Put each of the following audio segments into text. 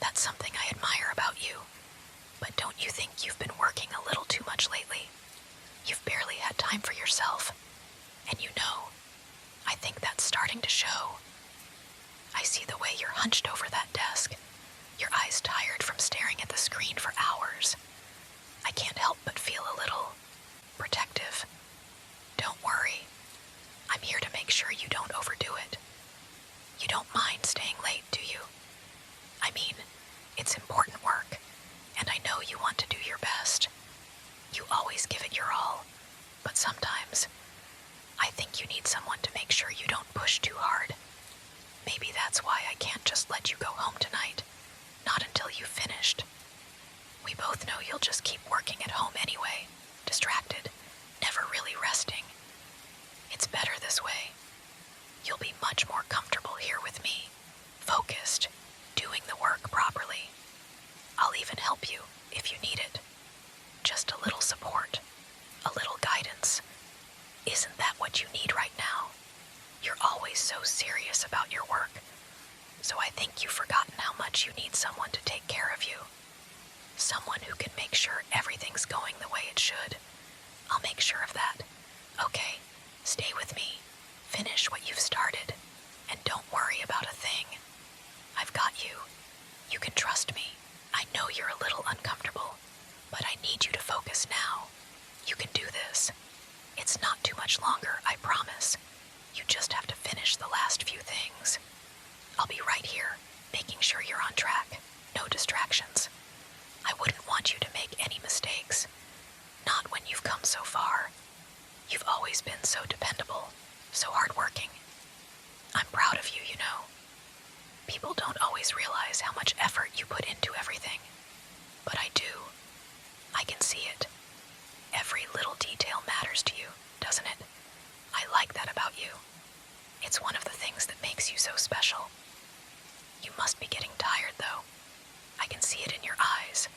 That's something I admire about you. But don't you think you've been working a little too much lately? You've barely had time for yourself. And I think that's starting to show. I see the way you're hunched over that desk, your eyes tired from staring at the screen for hours. I can't help but feel a little protective. Don't worry. I'm here to make sure you don't overdo it. You don't mind staying late, do you? I mean, it's important work, and I know you want to do your best. You always give it your all, but sometimes I think you need someone to make sure you don't push too hard. Maybe that's why I can't just let you go home tonight, not until you've finished. We both know you'll just keep working at home anyway, distracted, never really resting. It's better this way. You'll be much more comfortable here with me, focused, doing the work properly. I'll even help you if you need it. Just a little support, a little guidance. Isn't that what you need right now? You're always so serious about your work, so I think you've forgotten how much you need someone to take care of you. Someone who can make sure everything's going the way it should. I'll make sure of that. Okay, stay with me. Finish what you've started, and don't worry about a thing. I've got you. You can trust me. I know you're a little uncomfortable, but I need you to focus now. You can do this. It's not too much longer, I promise. You just have to finish the last few things. I'll be right here, making sure you're on track. No distractions. I wouldn't want you to make any mistakes. Not when you've come so far. You've always been so dependable, so hardworking. I'm proud of you, People don't always realize how much effort you put into everything. But I do. I can see it. Every little detail matters to you, doesn't it? I like that about you. It's one of the things that makes you so special. You must be getting tired, though. I can see it in your eyes.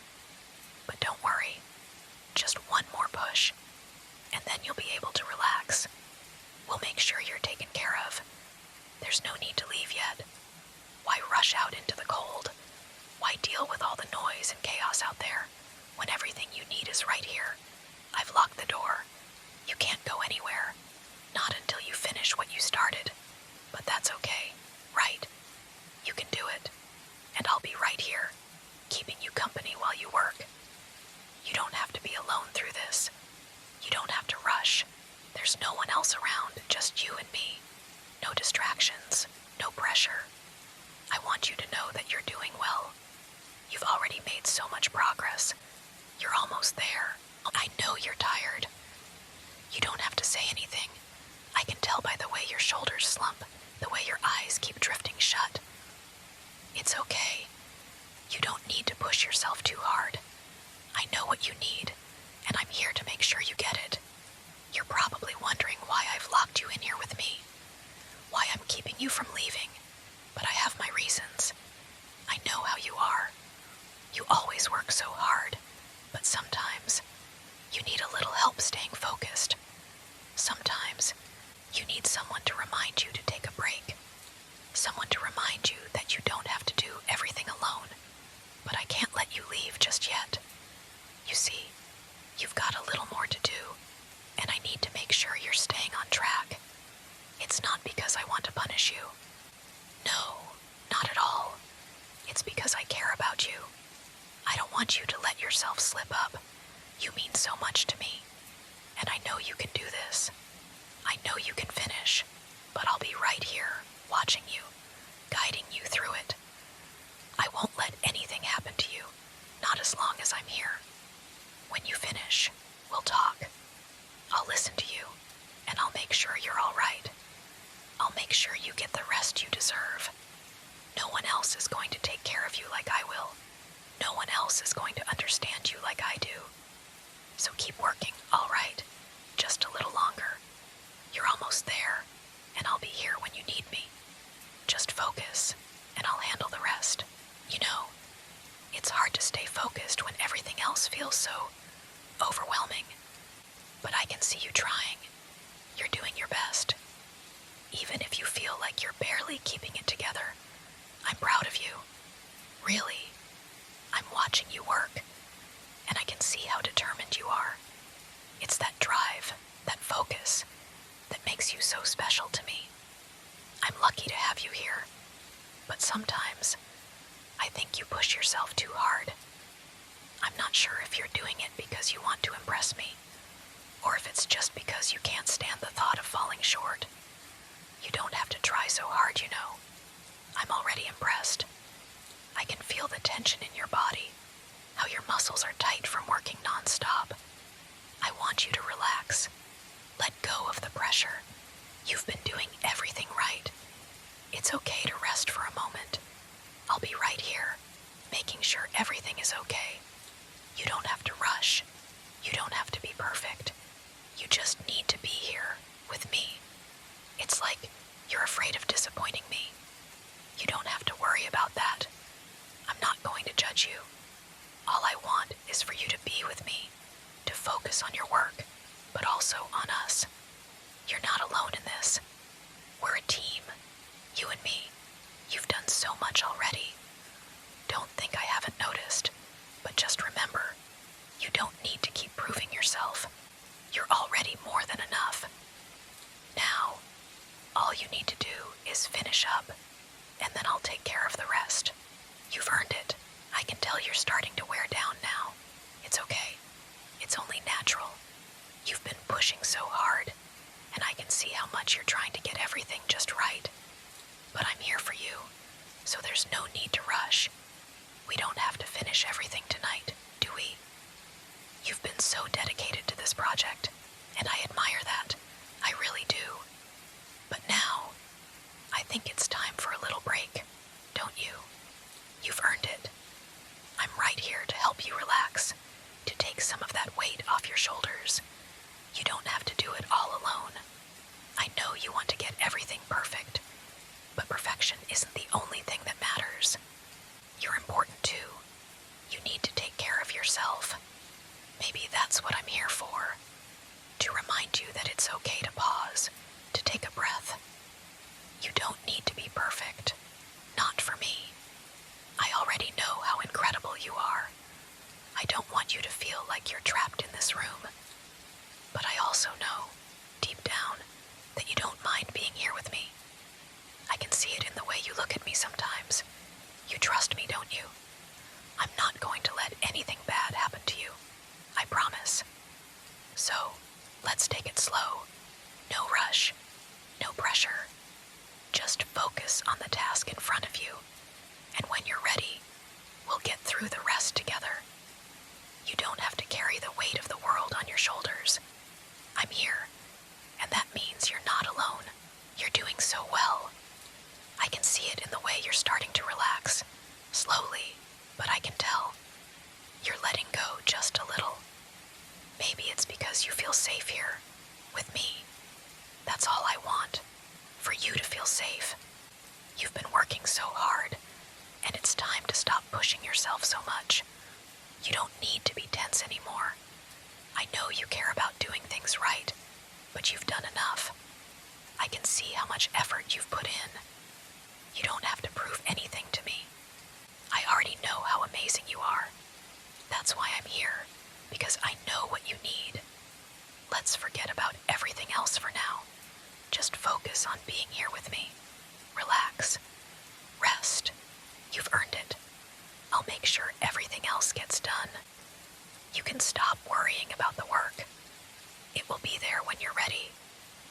But don't worry. Just one more push, and then you'll be able to relax. We'll make sure you're taken care of. There's no need to leave yet. Why rush out into the cold? Why deal with all the noise and chaos out there when everything you need is right here? I've locked the door. You can't go anywhere. Not until you finish what you started. But that's okay, right? You can do it. And I'll be right here, keeping you company while you work. You don't have to be alone through this. You don't have to rush. There's no one else around, just you and me. No distractions, no pressure. I want you to know that you're doing well. You've already made so much progress. You're almost there. I know you're tired. You don't have to say anything. I can tell by the way your shoulders slump, the way your eyes keep drifting shut. It's okay. You don't need to push yourself too hard. I know what you need, and I'm here to make sure you get it. You're probably wondering why I've locked you in here with me, why I'm keeping you from leaving, but I have my reasons. I know how you are. You always work so hard, but sometimes you need a little help staying focused. Sometimes you need someone to remind you to take a break, someone to remind you that you don't have to do everything alone, but I can't let you leave just yet. You see, you've got a little more to do, and I need to make sure you're staying on track. It's not because I want to punish you. No, not at all. It's because I care about you. I don't want you to let yourself slip up. You mean so much to me, and I know you can do this. I know you can finish, but I'll be right here, watching you, guiding you through it. I won't let anything happen to you, not as long as I'm here. When you finish, we'll talk. I'll listen to you, and I'll make sure you're all right. I'll make sure you get the rest you deserve. No one else is going to take care of you like I will. No one else is going to understand you like I do. So keep working, all right? Just a little longer. You're almost there, and I'll be here when you need me. Just focus, and I'll handle the rest. It's hard to stay focused when everything else feels so overwhelming. But I can see you trying. You're doing your best. Even if you feel like you're barely keeping it together, I'm proud of you. Really. think you push yourself too hard. I'm not sure if you're doing it because you want to impress me, or if it's just because you can't stand the thought of falling short. You don't have to try so hard, you know. I'm already impressed. I can feel the tension in your body, how your muscles are tight from working nonstop. I want you to relax. Let go of the pressure. You've been doing everything right. It's okay to rest for a moment. I'll be right here, making sure everything is okay. You don't have to rush. You don't have to be perfect. You just need to be here with me. It's like you're afraid of disappointing me. You don't have to worry about that. I'm not going to judge you. All I want is for you to be with me, to focus on your work, but also on us. You're not alone in this. We're a team, you and me. You've done so much already. Don't think I haven't noticed, but just remember, you don't need to keep proving yourself. You're already more than enough. Now, all you need to do is finish up, and then I'll take care of the rest. You've earned it. I can tell you're starting to wear down now. It's okay. It's only natural. You've been pushing so hard, and I can see how much you're trying to get everything just right. But I'm here for you, so there's no need to rush. We don't have to finish everything tonight, do we? You've been so dedicated to this project, and I admire that. I really do. But now, I think it's time for a little break, don't you? You've earned it. I'm right here to help you relax, to take some of that weight off your shoulders. You don't have to do it all alone. I know you want to get everything perfect, but perfection isn't the only thing that matters. You're important too. You need to take care of yourself. Maybe that's what I'm here for. To remind you that it's okay to pause, to take a breath. You don't need to be perfect. Not for me. I already know how incredible you are. I don't want you to feel like you're trapped in this room. But I also know, deep down, that you don't mind being here with me. I can see it in the way you look at me sometimes. You trust me, don't you? I'm not going to let anything bad happen to you. I promise. So, let's take it slow. No rush. No pressure. Just focus on the task in front of you. And when you're ready, we'll get through the rest together. You don't have to carry the weight of the world on your shoulders. I'm here, and that means you're not alone. You're doing so well. I can see it in the way you're starting to relax. Slowly, but I can tell. You're letting go just a little. Maybe it's because you feel safe here, with me. That's all I want, for you to feel safe. You've been working so hard, and it's time to stop pushing yourself so much. You don't need to be tense anymore. I know you care about doing things right, but you've done enough. I can see how much effort you've put in. You don't have to prove anything to me. I already know how amazing you are. That's why I'm here, because I know what you need. Let's forget about everything else for now. Just focus on being here with me. Relax. Rest. You've earned it. I'll make sure everything else gets done. You can stop worrying about the work. It will be there when you're ready.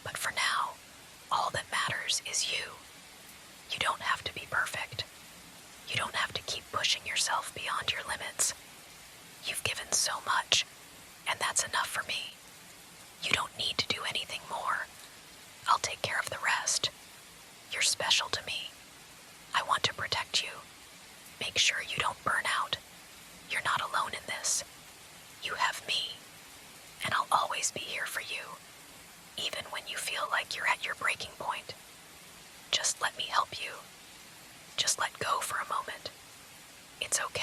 But for now, all that matters is you. You don't have to be perfect. You don't have to keep pushing yourself beyond your limits. You've given so much, and that's enough for me. You don't need to do anything more. I'll take care of the rest. You're special to me. I want to protect you. Make sure you don't burn out. You're not alone in this. You have me, and I'll always be here for you, even when you feel like you're at your breaking point. Just let me help you. Just let go for a moment. It's okay.